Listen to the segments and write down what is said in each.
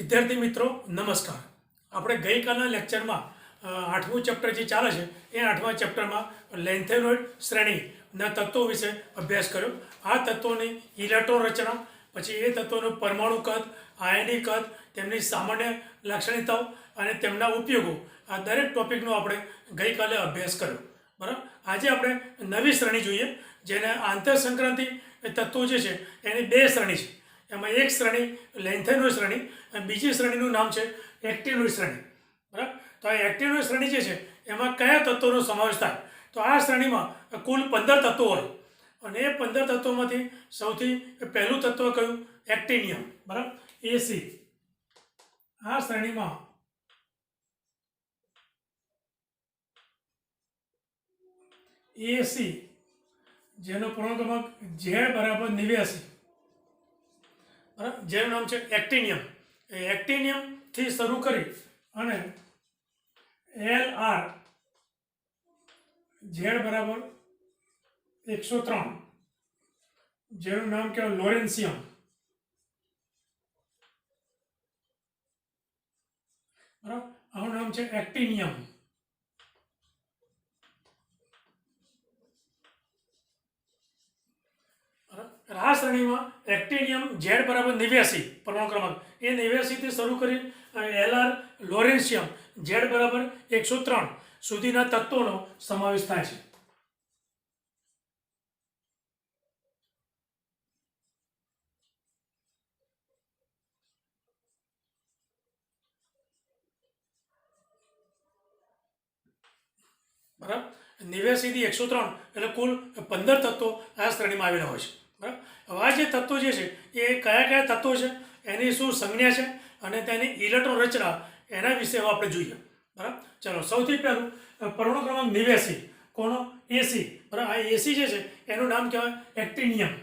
વિદ્યાર્થી મિત્રો નમસ્કાર. આપણે ગઈકાલના લેક્ચરમાં આઠમું ચેપ્ટર જે ચાલે છે એ આઠમા ચેપ્ટરમાં લેન્થેનોઇડ શ્રેણીના તત્વો વિશે અભ્યાસ કર્યો. આ તત્વોની ઇલેક્ટ્રોન રચના, પછી એ તત્વોનું પરમાણુ કદ, આયનિક કદ, તેમની સામાન્ય લાક્ષણિકતાઓ અને તેમના ઉપયોગો, આ દરેક ટોપિકનો આપણે ગઈકાલે અભ્યાસ કર્યો. બરાબર. આજે આપણે નવી શ્રેણી જોઈએ, જેને આંતરસંક્રાંતિ તત્વો જે છે એની બે શ્રેણી છે. એમાં એક શ્રેણી લેન્થેનોઇડ શ્રેણી અને બીજી શ્રેણીનું નામ છે એક્ટિનોઇડ શ્રેણી. બરાબર. તો આ એક્ટિનોઇડ શ્રેણી જે છે એમાં કયા તત્વોનો સમાવેશ થાય? તો આ શ્રેણીમાં કુલ 15 તત્વો હોય અને એ 15 તત્વોમાંથી સૌથી પહેલું તત્વ કયું? એક્ટિનિયમ. બરાબર. એસી. આ શ્રેણીમાં એસી જેનો પૂર્ણ ક્રમાંક Z બરાબર 89, બરાબર, જેનું નામ છે એક્ટિનિયમ. એ એક્ટિનિયમથી શરૂ કરી અને LR Z બરાબર 103, જેનું નામ કહેવાય લોરેન્સિયમ. બરાબર. આનું નામ છે એક્ટિનિયમ. આ શ્રેણીમાં એક્ટિનિયમ Z બરાબર 89 પરમાણુ ક્રમાંક, એ 89 થી શરૂ કરી LR લોરેન્સિયમ Z બરાબર 103 સુધીના તત્વોનો સમાવેશ થાય છે. બરાબર. 89 થી 103 એટલે કુલ 15 તત્વો આ શ્રેણીમાં આવેલા હોય છે. બરાબર. હવે આ જે તત્વો જે છે એ કયા કયા તત્વો છે, એની શું સંજ્ઞા છે અને તેની ઇલેક્ટ્રોન રચના, એના વિશે આપણે જોઈએ. બરાબર. ચાલો, સૌથી પહેલું પરમાણુ ક્રમાંક 89. કોનો? એસી. બરાબર. આ એસી જે છે એનું નામ કહેવાય એક્ટિનિયમ.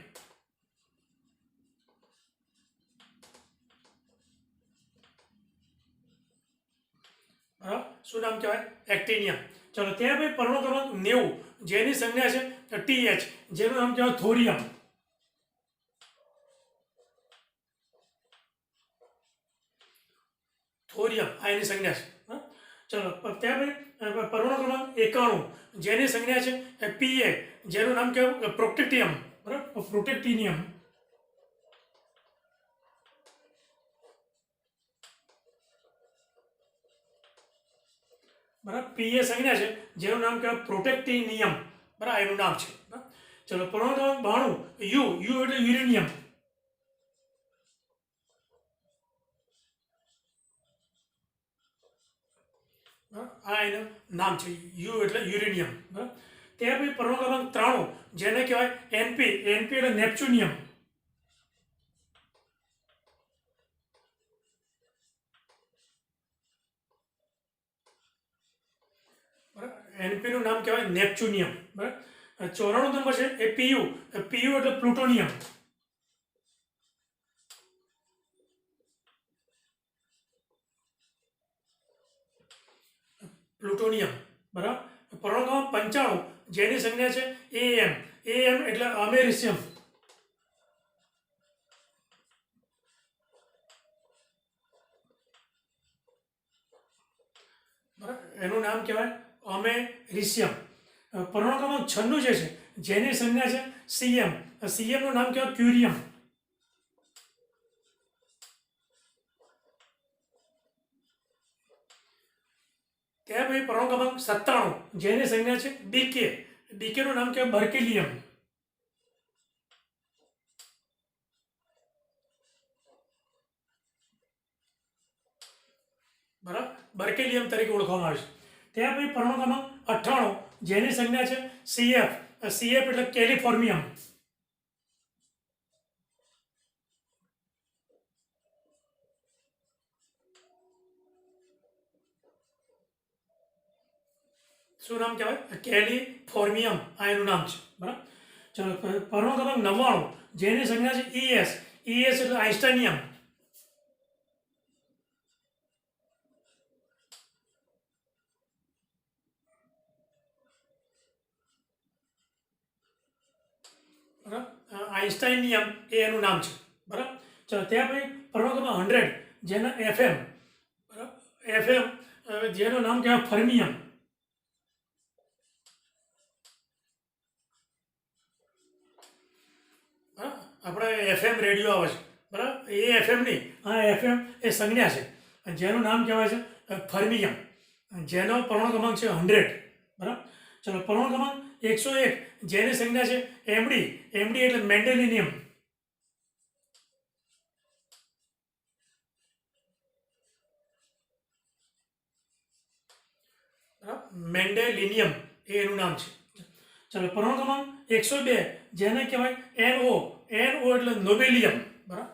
બરાબર. શું નામ કહેવાય? એક્ટિનિયમ. ચલો, ત્યાં ભાઈ પરમાણુ ક્રમાંક 90, જેની સંજ્ઞા છે TH, જેનું નામ કહેવાય થોરિયમ. થોરિયમ આ એની સંજ્ઞા છે. ચલો, ત્યાં ભાઈ પરમાણુ ક્રમાંક 91, જેની સંજ્ઞા છે PA, જેનું નામ કહેવાય પ્રોટેક્ટિયમ. બરાબર. પ્રોટેક્ટિનિયમ. બરાબર. PA સંજ્ઞા છે જેનું નામ કહેવાય પ્રોટેક્ટિનિયમ. બરાબર. એનું નામ છે. બરાબર. ચલો, પરમાણુ ક્રમાંક 92, U એટલે યુરેનિયમ. આ એનું નામ છે, યુ એટલે યુરેનિયમ. બરાબર. ત્યાં પછી પરમાણુ ક્રમાંક 93, જેને કહેવાય NP. NP એટલે નેપ્ચ્યુનિયમ. NP નું નામ કહેવાય નેપ્ચ્યુનિયમ. બરાબર. 94 નંબર છે એ PU. PU એટલે પ્લુટોનિયમ. પ્લુટોનિયમ. બરાબર. પરમાણુ ક્રમાંક 95, જેની સંજ્ઞા છે AM. AM એટલે અમેરિશિયમ. બરાબર. એનું નામ કહેવાય અમેરિશિયમ. પરમાણુ ક્રમાંક 96 જે છે જેની સંજ્ઞા છે CM. CM નું નામ કહેવાય ક્યુરિયમ. ત્યાં પછી પરમાણુ ક્રમાંક 97, જેની સંજ્ઞા છે BK. BK નું નામ કહેવાય બર્કેલિયમ. બરાબર. બર્કેલિયમ તરીકે ઓળખવામાં આવે છે. ત્યાં પછી પરમાણુ ક્રમાંક 98, જેની સંજ્ઞા છે CF. CF એટલે કેલિફોર્મિયમ. શું નામ કહેવાય? કેલિફોર્મિયમ. આ એનું નામ છે. બરાબર. ચલો, પરમાણુ ક્રમાંક 99, જેની સંજ્ઞા છે ES. ES એટલે આઇન્સ્ટાઇનિયમ. બરાબર. આઇન્સ્ટાઇનિયમ એ એનું નામ છે. બરાબર. ચલો, ત્યાં પછી પરમાણુ ક્રમાંક 100, જેના એફએમ, બરાબર, એફએમ જેનું નામ કહેવાય ફર્મિયમ. આપણે એફએમ રેડિયો આવે છે, બરાબર, એ એફએમ નહીં, આ એફએમ એ સંજ્ઞા છે અને જેનું નામ કહેવાય છે ફર્મિયમ, જેનો પરમાણુ ક્રમાંક છે 100. બરાબર. ચલો, પરમાણુ ક્રમાંક 101 જેની સંજ્ઞા છે એમડી. એમડી એટલે મેન્ડેલિનિયમ. મેન્ડેલિનિયમ એ એનું નામ છે. ચલો, પરમાણુ ક્રમાંક 102 જેને કહેવાય NO. NO એટલે નોબેલિયમ. બરાબર.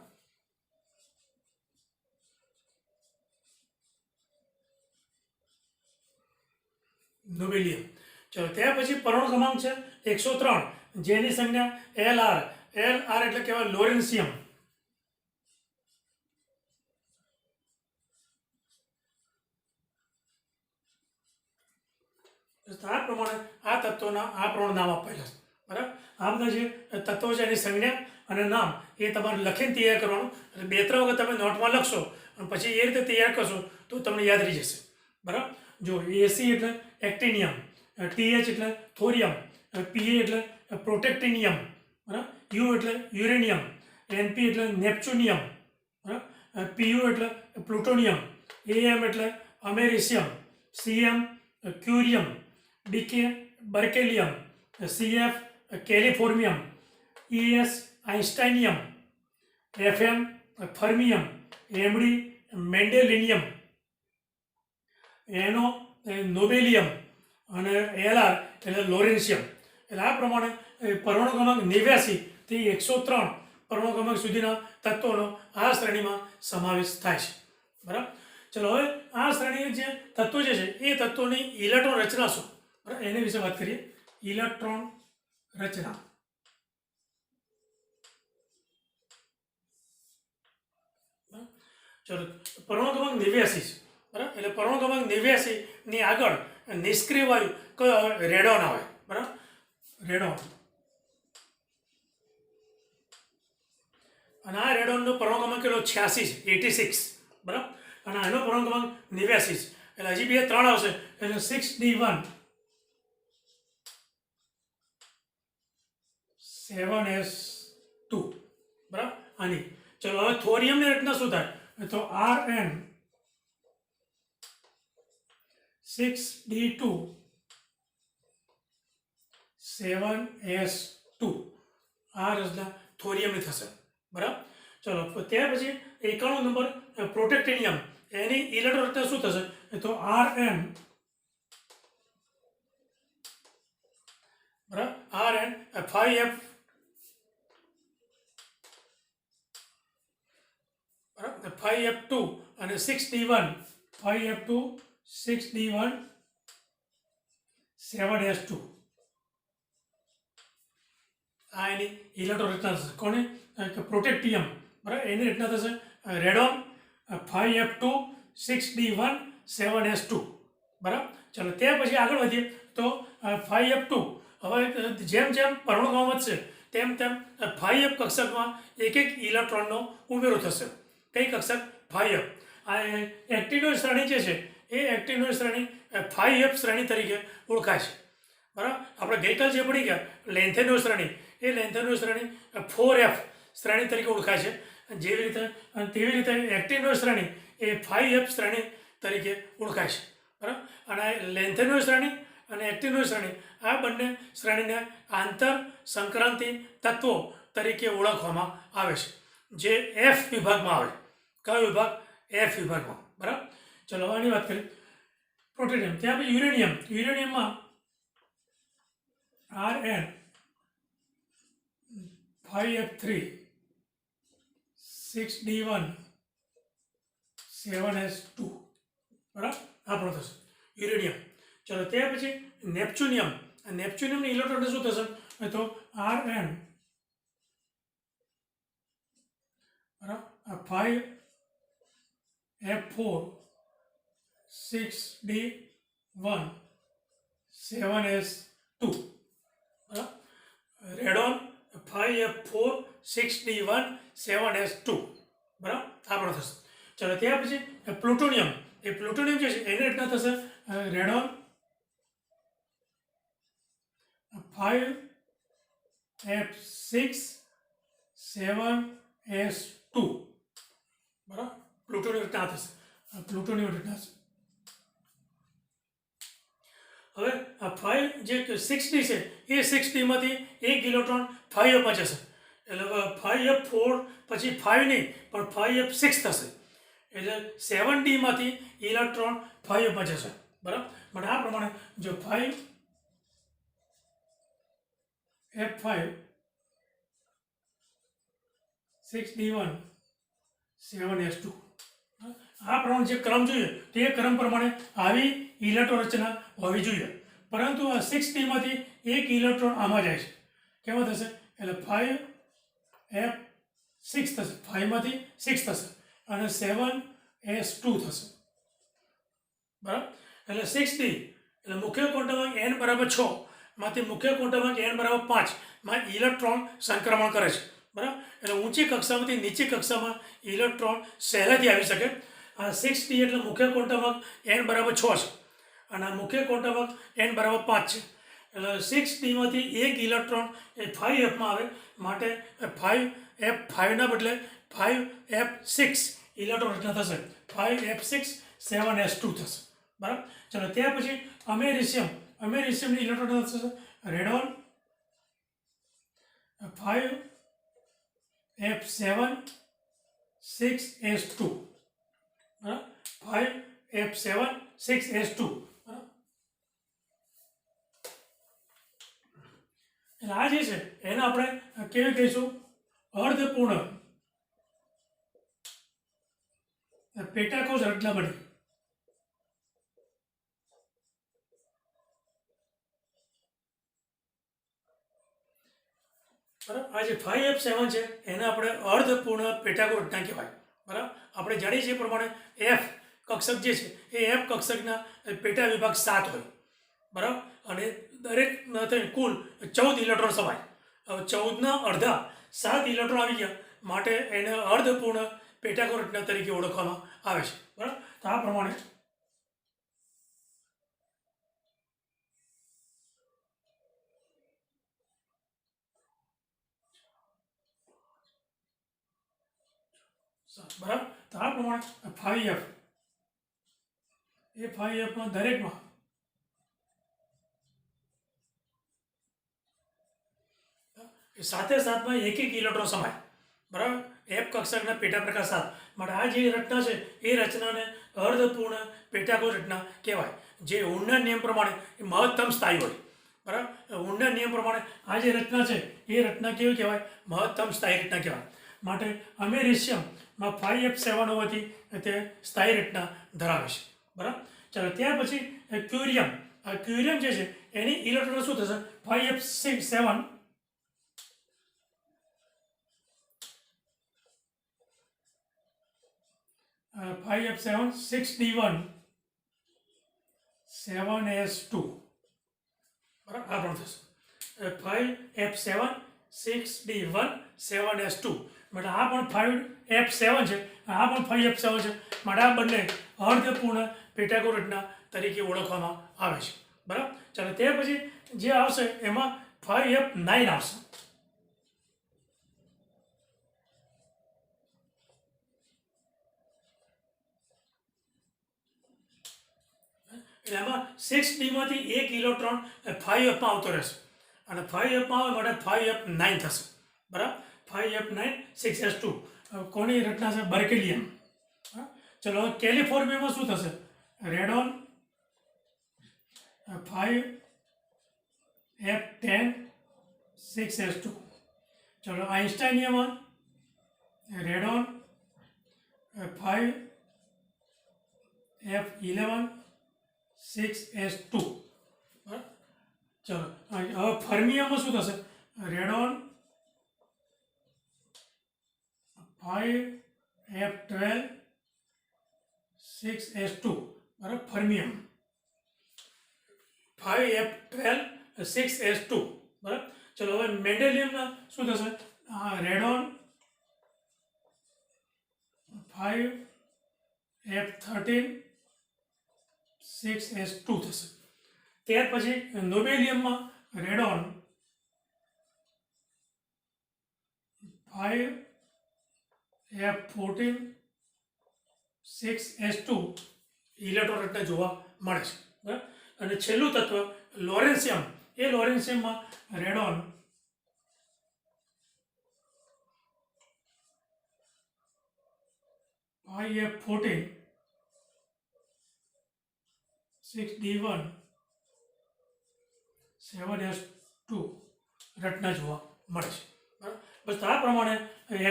નોબેલિયમ. ચલો, ત્યાર પછી પરમાણુ ક્રમાંક છે 103 જેની સંજ્ઞા LR. LR એટલે કહેવાય લોરેન્સિયમ. આ પ્રમાણે આ તત્વોના આ પ્રમાણે નામ આપેલા છે. બરાબર. આ બધા જે તત્વો છે એની સંજ્ઞા અને નામ એ તમારે લખીને તૈયાર કરવાનું. એટલે 2-3 વખત તમે નોટમાં લખશો અને પછી એ રીતે તૈયાર કરશો તો તમને યાદ રહી જશે. બરાબર. જો એસી એટલે એક્ટિનિયમ, TH એટલે થોરિયમ, PA એટલે પ્રોટેક્ટિનિયમ, બરાબર, યુ એટલે યુરેનિયમ, NP એટલે નેપ્ચ્યુનિયમ, બરાબર, PU એટલે પ્લુટોનિયમ, AM એટલે અમેરિશિયમ, CM ક્યુરિયમ, BK બર્કેલિયમ, CF કેલિફોર્મિયમ, ES આઇન્સ્ટાઇનિયમ, FM ફર્મિયમ, MD મેન્ડેલિનિયમ, NO નોબેલિયમ અને LR એટલે લોરેન્સિયમ. એટલે આ પ્રમાણે પરમાણુ ક્રમાંક 89 થી 103 પરમાણુ ક્રમાંક સુધીના તત્વોનો આ શ્રેણીમાં સમાવેશ થાય છે. બરાબર. ચલો, હવે આ શ્રેણી જે તત્વો જે છે એ તત્વોની ઇલેક્ટ્રોન રચના શું, બરાબર, એની વિશે વાત કરીએ. ઇલેક્ટ્રોન રચના. ચલો, પરમાણુ ક્રમાંક 89 છે. બરાબર. એટલે પરમાણુ ક્રમાંક 89 ની આગળ નિષ્ક્રિય વાયુ કયો આવે? રેડોન આવે. બરાબર. રેડોન. અને આ રેડોનનો પરમાણુ ક્રમાંક કેટલો? 86 છે, 86. બરાબર. અને આનો પરમાણુ ક્રમાંક 89 છે. એટલે હજી 2-3 આવશે એટલે 6D1 7s2. બરાબર. આની ચલો, હવે થોરિયમની રચના શું થાય? તો Rn 6D2 7s2. આ રચના થોરિયમની થશે. બરાબર. ચલો, ત્યાર પછી 91 નંબર પ્રોટેક્ટિનિયમ. એની ઇલેક્ટ્રોન રચના શું થશે? તો Rn, બરાબર, Rn 5f, બરાબર, 5f2 અને 6d1, 5f2 6d1 7s2. આ એની ઇલેક્ટ્રોન રચના થશે. કોને? પ્રોટેક્ટિયમ. બરાબર. એની રચના થશે રેડોન 5f2 6d1 7s2. બરાબર. ચલો, ત્યાર પછી આગળ વધીએ તો 5f2. હવે જેમ જેમ પરમાણુ ક્રમાંક વધશે તેમ તેમ 5f કક્ષકમાં એક ઇલેક્ટ્રોનનો ઉમેરો થશે. કઈ કક્ષક? 5f. આ એક્ટિનોઇડ શ્રેણી જે છે એ એક્ટિનોઇડ શ્રેણી 5f શ્રેણી તરીકે ઓળખાય છે. બરાબર. આપણે ગઈકાલ જે પડી ગયા લેન્થેનોઇડ શ્રેણી, એ લેન્થેનોઇડ શ્રેણી 4f શ્રેણી તરીકે ઓળખાય છે. તેવી રીતે એક્ટિનોઇડ શ્રેણી એ 5f શ્રેણી તરીકે ઓળખાય છે. બરાબર. અને લેન્થેનોઇડ શ્રેણી અને એક્ટિનોઇડ શ્રેણી આ બંને શ્રેણીને આંતર સંક્રાંતિ તત્વો તરીકે ઓળખવામાં આવે છે, જે F વિભાગમાં આવે. કયો વિભાગ? F વિભાગમાં. બરાબર. ચલો, આની વાત કરીએ. પ્રોટેનિયમ. ત્યાં પછી uranium. યુરેનિયમમાં Rn 5f3 6d1 7s2. બરાબર. આ પણ થશે યુરેનિયમ. ચલો, ત્યાર પછી નેપ્ચ્યુનિયમ. નેપ્ચ્યુનિયમની ઇલેક્ટ્રોન શું થશે? તો Rn, બરાબર, 5f4 6d1 7s2. બરાબર. Radon 5f4 6d1 7s2. બરાબર. આ પણ થશે. ચલો ત્યાર પછી પ્લુટોનિયમ, એ પ્લુટોનિયમ જે છે એની રચના થશે રેડોન 5F6 7S2, બરાબર. પ્લુટોનિયમ રચના થશે, પ્લુટોનિયમ રચના છે. હવે આ 5 જે 6D છે એ 6Dમાંથી એક ઇલેક્ટ્રોન 5Fમાં જશે, એટલે 5F4 પછી 5 નહીં પણ 5F6 થશે, એટલે 7Dમાંથી ઇલેક્ટ્રોન 5Fમાં જશે, બરાબર. પણ આ પ્રમાણે જો 5F5 6D1 7S2, આ પ્રમાણે જે ક્રમ જોઈએ તે ક્રમ પ્રમાણે આવી ઇલેક્ટ્રોન રચના હોવી જોઈએ. પરંતુ આ 6Dમાંથી એક ઇલેક્ટ્રોન આમાં જાય છે, કેમાં થશે, એટલે 5F6 થશે, 5માંથી 6 થશે અને 7S2 થશે, બરાબર. એટલે 6D એટલે મુખ્ય ક્વોન્ટમ n બરાબર 6 માંથી મુખ્ય ક્વોન્ટમ n બરાબર 5 માં ઇલેક્ટ્રોન સંક્રમણ કરે છે, બરાબર. એટલે ઊંચી કક્ષામાંથી નીચી કક્ષામાં ઇલેક્ટ્રોન સહેલાઈથી આવી શકે. આ 6D એટલે મુખ્ય ક્વોન્ટમ n બરાબર 6 છે અને આ મુખ્ય ક્વોન્ટમ n બરાબર 5 છે. એટલે 6Dમાંથી એક ઇલેક્ટ્રોન એ 5Fમાં આવે, માટે 5F5ના બદલે 5F6 ઇલેક્ટ્રોન રચના થશે, 5F6 7S2 થશે, બરાબર. ચલો ત્યાર પછી અમેરિશિયમની ઇલેક્ટ્રોન રચના થશે રેડોન 5F7 6S2, બરાબર. 5F7 6S2, બરાબર. એટલે આ જે છે એને આપણે કેવી કહીશું, અર્ધપૂર્ણ પેટાકોષ રચના બની. બરાબર. આ જે 5F7 છે એને આપણે અર્ધપૂર્ણ પેટાકોષ રચના કહેવાય, બરાબર. આપણે જાણીએ છીએ પ્રમાણે F કક્ષક જે છે એ F કક્ષકના પેટા વિભાગ 7 હોય, બરાબર. અને દરેક કુલ 14 ઇલેક્ટ્રોન સમાય. હવે 14ના અડધા 7 ઇલેક્ટ્રોન આવી ગયા, માટે એને અર્ધપૂર્ણ પેટાકોષ રચના તરીકે ઓળખવામાં આવે છે, બરાબર. તો આ પ્રમાણે બરાબર. તો આ પ્રમાણે 5F એ 5Fમાં દરેકમાં સાથે સાથમાં એક ઇલેક્ટ્રોન સમાય, બરાબર. F કક્ષકના પેટા પ્રકાર 7, માટે આ જે રચના છે એ રચનાને અર્ધપૂર્ણ પેટાકોષ રચના કહેવાય. જે ઊંડના નિયમ પ્રમાણે એ મહત્તમ સ્થાયી હોય, બરાબર. ઊંડના નિયમ પ્રમાણે આ જે રચના છે એ રચના કેવી કહેવાય, મહત્તમ સ્થાયી રચના કહેવાય. માટે અમેરિશિયમમાં 5F7 હોવાથી તે સ્થાયી રચના ધરાવે છે, બરાબર. ચાલો ત્યાર પછી ક્યુરિયમ, આ ક્યુરિયમ જે છે એની ઇલેક્ટ્રોન શું થશે, 5F7 6D1 7S2, બરાબર. આ પણ થશે 5F7 6D1 7S2, માટે આ પણ 5F7 છે, આ પણ 5F7 છે, માટે આ બંને અર્ધપૂર્ણ પેટાકોષ રચના તરીકે ઓળખવામાં આવે છે, બરાબર. ચાલો ત્યાર પછી જે આવશે એમાં 5F9 આવશે. એટલે એમાં 6Dમાંથી એક ઇલેક્ટ્રોન 5Fમાં આવતો રહેશે અને 5Fમાં આવે માટે 5F9 થશે, બરાબર. 5F9 6S2 કોની રચના છે, બર્કેલિયમ. ચલો કેલિફોર્નિયામાં શું થશે, રેડોન 5F10 6S2. ચલો આઇન્સ્ટાઇનિયામાં રેડોન 5F11 6S2, બરાબર. ચલો હવે ફર્મિયામાં શું થશે, રેડોન 5F12 6S2, બરાબર. ફર્મિયમ 5F12 6S2, બરાબર. ચલો હવે મેન્ડેલિયમના શું થશે, રેડોન 5 F13 6s2 થશે. ત્યાર પછી નોબેલિયમમાં રેડોન 5F14 6s2 ઇલેક્ટ્રોન રચના જોવા મળે છે. બરાબર. અને છેલ્લું તત્વ લોરેન્સિયમ, એ લોરેન્સિયમમાં રેડોન 5F14 6d1 7s2 રચના જોવા મળે છે. બરાબર. બસ આ પ્રમાણે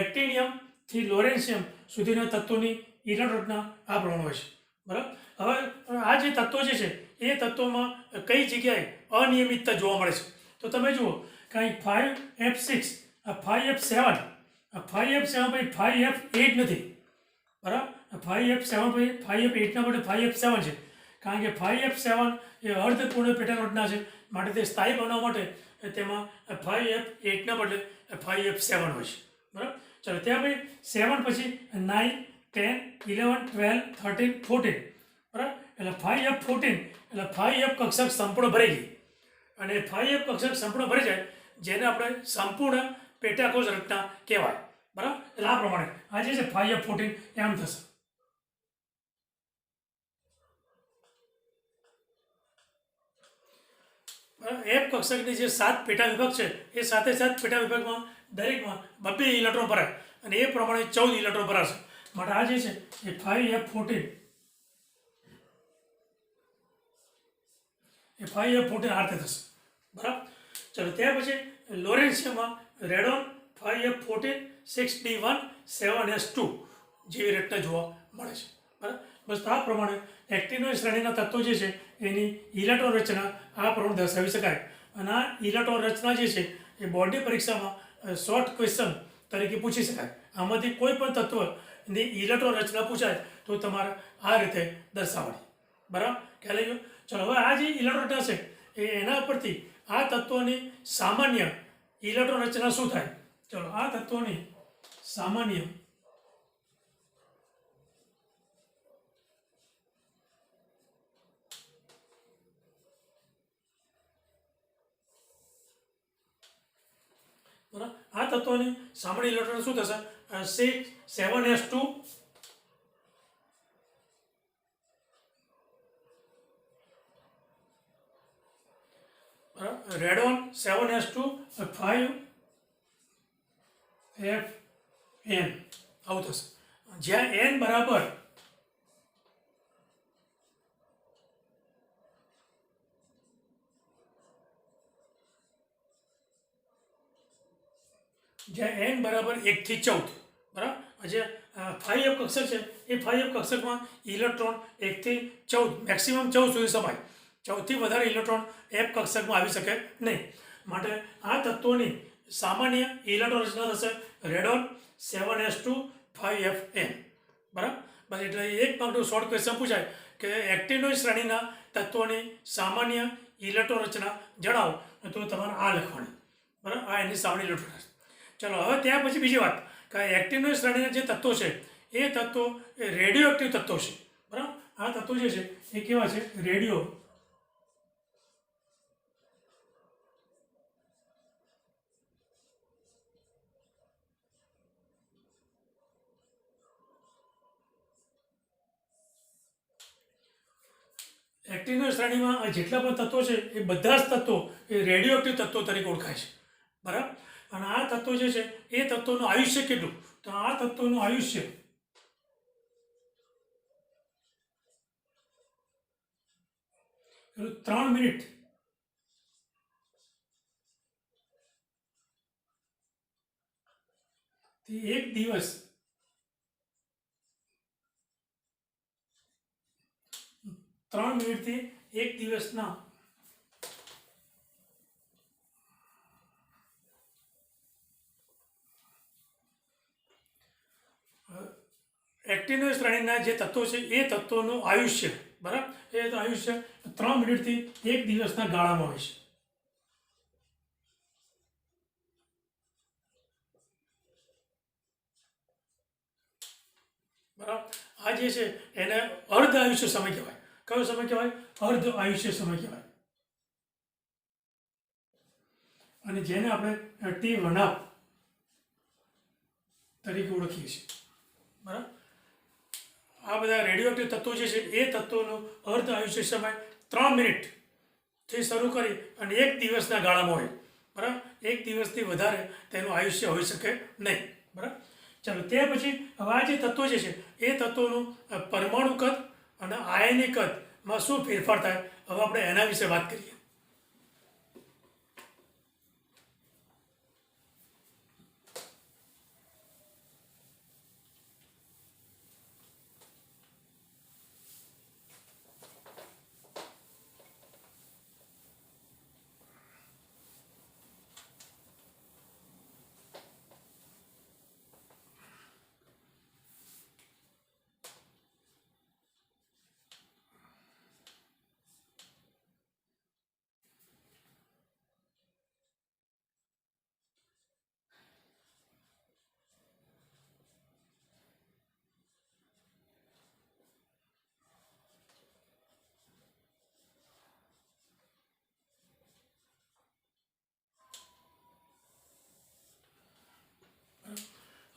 એક્ટિનિયમથી લોરેન્સિયમ સુધીના તત્વોની ઇલેક્ટ્રોન રચના આ પ્રમાણે હોય છે. બરાબર. હવે આ જે તત્વો જે છે એ તત્વોમાં કઈ જગ્યાએ અનિયમિતતા જોવા મળે છે તો તમે જુઓ કે અહીં 5F6 આ 5F7 આ 5F7 પછી 5F8 નથી. બરાબર. 5F7 પછી 5F8ના બદલે 5F7 છે, કારણ કે 5F7 એ અર્ધપૂર્ણ પેટર્ન રચના છે, માટે તે સ્થાયી બનાવવા માટે તેમાં 5F8ના બદલે 5F7 હોય છે. બરાબર. ચાલો ત્યાં પછી 7 પછી 9 10 11 12 13 14. બરાબર. એટલે 5F14 એટલે 5F કક્ષક સંપૂર્ણ ભરી ગઈ, અને 5F કક્ષક સંપૂર્ણ ભરી જાય જેને આપણે સંપૂર્ણ પેટાકોષ રચના કહેવાય. બરાબર. એટલે આ પ્રમાણે આ જે છે 5F14 એમ થશે. F કક્ષકની જે 7 પેટા વિભાગ છે એ સાથે પેટા વિભાગમાં દરેકમાં 2 ઇલેક્ટ્રોન ભરાય અને એ પ્રમાણે 14 ઇલેક્ટ્રોન ભરાશે. માટે આ જે છે એ 5F14 આ રીતે થશે. બરાબર. ચલો ત્યાર પછી લોરેન્સિયમમાં રેડોન 5F14 6d1 7s2 જેવી રચના જોવા મળે છે. બરાબર. બસ આ પ્રમાણે એક્ટિનોઇડ શ્રેણીના તત્વો જે છે એની ઇલેક્ટ્રોન રચના આ પ્રમાણે દર્શાવી શકાય. અને આ ઇલેક્ટ્રોન રચના જે છે એ બોર્ડની પરીક્ષામાં શોર્ટ ક્વેશ્ચન તરીકે પૂછી શકાય. આમાંથી કોઈ પણ તત્વની ઇલેક્ટ્રોન રચના પૂછાય તો તમારે આ રીતે દર્શાવવાની. બરાબર. ખ્યાલ આવી ગયો. ચલો હવે આ જે ઇલેક્ટ્રોન રચના છે એ એના પરથી આ તત્વોની સામાન્ય ઇલેક્ટ્રોન રચના શું થાય. ચલો આ તત્વોની સામાન્ય બરાબર. આ તત્વોની સામાન્ય ઇલેક્ટ્રોન શું થશે 6 7s2 રેડોન 7s2 5Fn આવું થશે. જ્યાં n બરાબર જ્યાં n બરાબર 1 થી 14. બરાબર. જે 5F કક્ષક છે એ 5F કક્ષકમાં ઇલેક્ટ્રોન 1 થી 14 મેક્સિમમ 14 સુધી સમાય. 14 થી વધારે ઇલેક્ટ્રોન F કક્ષકમાં આવી શકે નહીં. માટે આ તત્વોની સામાન્ય ઇલેક્ટ્રોન રચના થશે રેડોન 7s2 5Fn. બરાબર. બસ એટલે એક માર્કનું શોર્ટ ક્વેશ્ચન પૂછાય કે એક્ટિનોઇડ શ્રેણીના તત્વોની સામાન્ય ઇલેક્ટ્રોન રચના જણાવો તો તમારે આ લખવાની. બરાબર. આ એની સામાન્ય ઇલેક્ટ્રોન. ચલો હવે ત્યાં પછી બીજી વાત કે એક્ટિનોઇડ શ્રેણીના જે તત્વો છે એ તત્વો એ રેડિયો એક્ટિવ તત્વો છે. બરાબર. આ તત્વો જે છે એ કેવા છે રેડિયો એક્ટિનોઇડ શ્રેણીમાં જેટલા પણ તત્વો છે એ બધા જ તત્વો એ રેડિયો એક્ટિવ તત્વો તરીકે ઓળખાય છે. બરાબર. અને આ તત્વો જે છે એ તત્વોનું આયુષ્ય કેટલું તો આ તત્વોનું આયુષ્ય પેલું 3 મિનિટ થી 1 દિવસ ત્રણ મિનિટથી 1 દિવસના એક્ટિનોઇડ શ્રેણીના જે તત્વો છે એ તત્વોનું આયુષ્ય. બરાબર. એ આયુષ્ય 3 મિનિટથી 1 દિવસના ગાળામાં હોય છે. બરાબર. આ જે છે એને અર્ધ આયુષ્ય સમય કહેવાય. કયો સમય કહેવાય? અર્ધ આયુષ્ય સમય કહેવાય. અને જેને આપણે ટી વનાપ તરીકે ઓળખીએ છીએ. બરાબર. આ બધા રેડિયોએક્ટિવ તત્વો જે છે એ તત્વોનું અર્ધ આયુષ્ય સમય 3 મિનિટથી શરૂ કરી અને 1 દિવસના ગાળામાં હોય. બરાબર. 1 દિવસથી વધારે તેનું આયુષ્ય હોઈ શકે નહીં. બરાબર. ચાલો તે પછી હવે આ જે તત્વો જે છે એ તત્વોનું પરમાણુ કદ અને આયનિક કદમાં શું ફેરફાર થાય, હવે આપણે એના વિશે વાત કરીએ.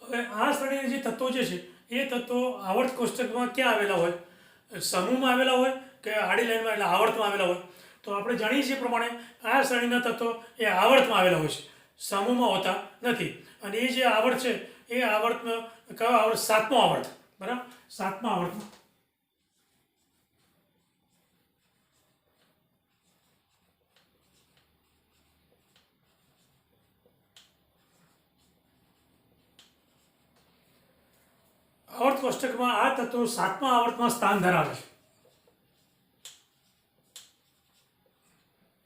હવે આ શ્રેણીના જે તત્વો જે છે એ તત્વો આવર્ત કોષ્ટકમાં ક્યાં આવેલા હોય? સમૂહમાં આવેલા હોય કે આડી લાઈનમાં એટલે આવર્તમાં આવેલા હોય? તો આપણે જાણીએ છીએ પ્રમાણે આ શ્રેણીના તત્વો એ આવર્તમાં આવેલા હોય છે, સમૂહમાં હોતા નથી. અને એ જે આવર્ત છે એ આવર્તમાં કયો આવર્ત? 7મો આવર્ત. બરાબર. 7મા આવર્તમાં આવર્ત કોષ્ટકમાં આ તત્વો 7મા આવર્તમાં સ્થાન ધરાવે છે.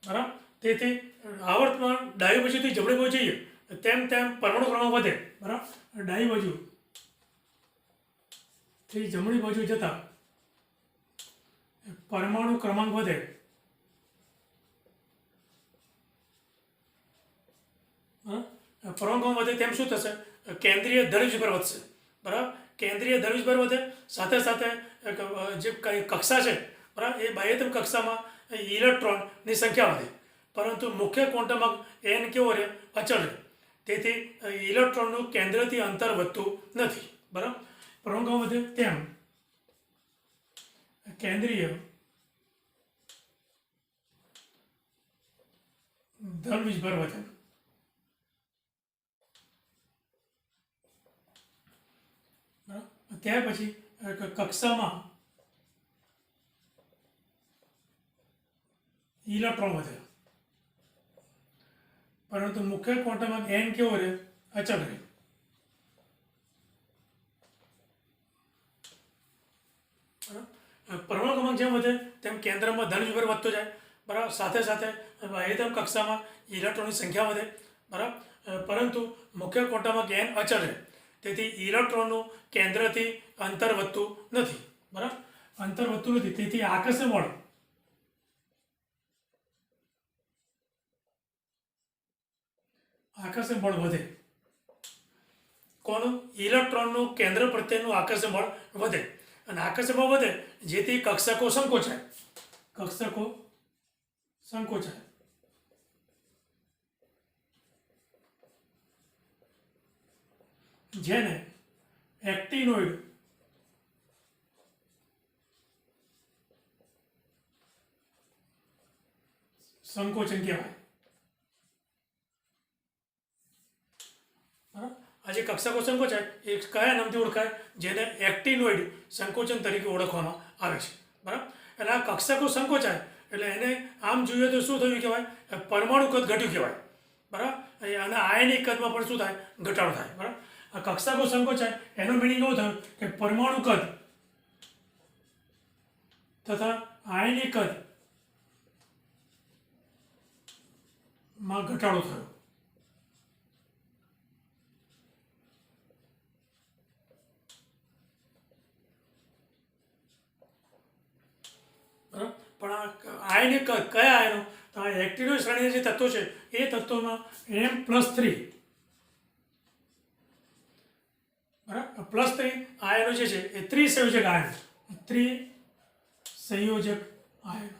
બરાબર. તેથી આવર્તમાં ડાબી બાજુથી જમણી બાજુ જઈએ તેમ તેમ પરમાણુ ક્રમાંક વધે. બરાબર. ડાબી બાજુથી જમણી બાજુ જતા પરમાણુ ક્રમાંક વધે. પરમાણુ ક્રમાંક વધે તેમ શું થશે? કેન્દ્રીય ધનવીજભાર વધશે. બરાબર. કેન્દ્રીય ધનવીજભાર વધે, સાથે સાથે જે કઈ કક્ષા છે બરાબર એ બાહ્યતમ કક્ષામાં ઇલેક્ટ્રોનની સંખ્યા વધે, પરંતુ મુખ્ય ક્વોન્ટમ n કેવો રહે? અચળ રહે. તેથી ઇલેક્ટ્રોનનું કેન્દ્રથી અંતર વધતું નથી. બરાબર. પરમાણુ વધે તેમ કેન્દ્રીય ધનવીજભાર વધે. ત્યાર પછી કક્ષામાં ઇલેક્ટ્રોન વધે, પરંતુ મુખ્ય ક્વોન્ટમ n કેવો રહે? અચળ રહે. પરમાણુ ક્રમાંક જેમ વધે તેમ કેન્દ્રમાં ધનવીજભાર વધતો જાય. બરાબર. સાથે સાથે બાહ્યતમ કક્ષામાં ઇલેક્ટ્રોનની સંખ્યા વધે. બરાબર. પરંતુ મુખ્ય ક્વોન્ટમ n અચળ રહે. તેથી ઇલેક્ટ્રોનનું કેન્દ્રથી અંતર વધતું નથી. બરાબર. અંતર વધતું નથી. તેથી આકર્ષણ બળ વધે. કોનું? ઇલેક્ટ્રોનનું કેન્દ્ર પ્રત્યેનું આકર્ષણ બળ વધે. અને આકર્ષણ બળ વધે જેથી કક્ષકો સંકોચાય. કક્ષકો સંકોચાય. જેને એક્ટિનોઇડ સંકોચન કહેવાય. બરાબર. આ જે કક્ષકો સંકોચાય એ કયા નામથી ઓળખાય? જેને એક્ટિનોઇડ સંકોચન તરીકે ઓળખવામાં આવે છે. બરાબર. એટલે આ કક્ષકો સંકોચાય એટલે એને આમ જોઈએ તો શું થયું કહેવાય? પરમાણુ કદ ઘટ્યું કહેવાય. બરાબર. અને આયનિક કદમાં પણ શું થાય? ઘટાડો થાય. બરાબર. આ કક્ષકો સંકોચાય એનો મિનિંગ એવો થયો કે પરમાણુ કદ તથા આયનિક કદ માં ઘટાડો થયો. બરાબર. પણ આ આયનિક કદ કયા આયનો? તો આ એક્ટિનોઇડ શ્રેણીના જે તત્વો છે એ તત્વોમાં M+3 બરાબર. +3 આયનો જે છે એ ત્રિસંયોજક આયન, ત્રિસંયોજક આયન.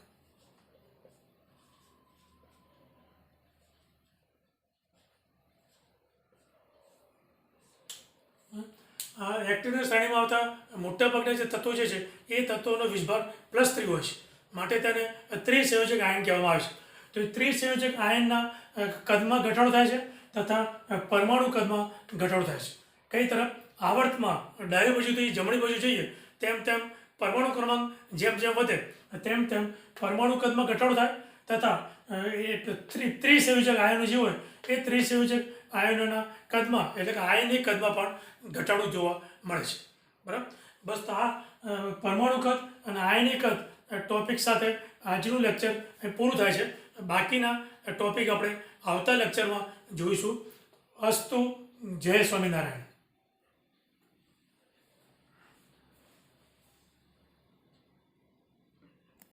એક્ટિવની શ્રેણીમાં આવતા મોટાભાગના જે તત્વો જે છે એ તત્વોનો વીજભાર +3 હોય છે, માટે તેને ત્રિસંયોજક આયન કહેવામાં આવે છે. તો એ ત્રિસંયોજક આયનના કદમાં ઘટાડો થાય છે તથા પરમાણુ કદમાં ઘટાડો થાય છે. કઈ તરફ? આવર્તમાં ડાબી બાજુથી જમણી બાજુ જઈએ તેમ તેમ પરમાણુ ક્રમાંક જેમ જેમ વધે તેમ તેમ પરમાણુ કદમાં ઘટાડો થાય તથા એ ત્રિસંયોજક આયનો જે હોય એ ત્રિસંયોજક આયનોના કદમાં એટલે કે આયનિક કદમાં પણ ઘટાડો જોવા મળે છે. બરાબર? બસ તો આ પરમાણુ કદ અને આયનિક કદ ટોપિક સાથે આજનું લેક્ચર પૂરું થાય છે. બાકીના ટોપિક આપણે આવતા લેક્ચરમાં જોઈશું. અસ્તુ. જય સ્વામિનારાયણ.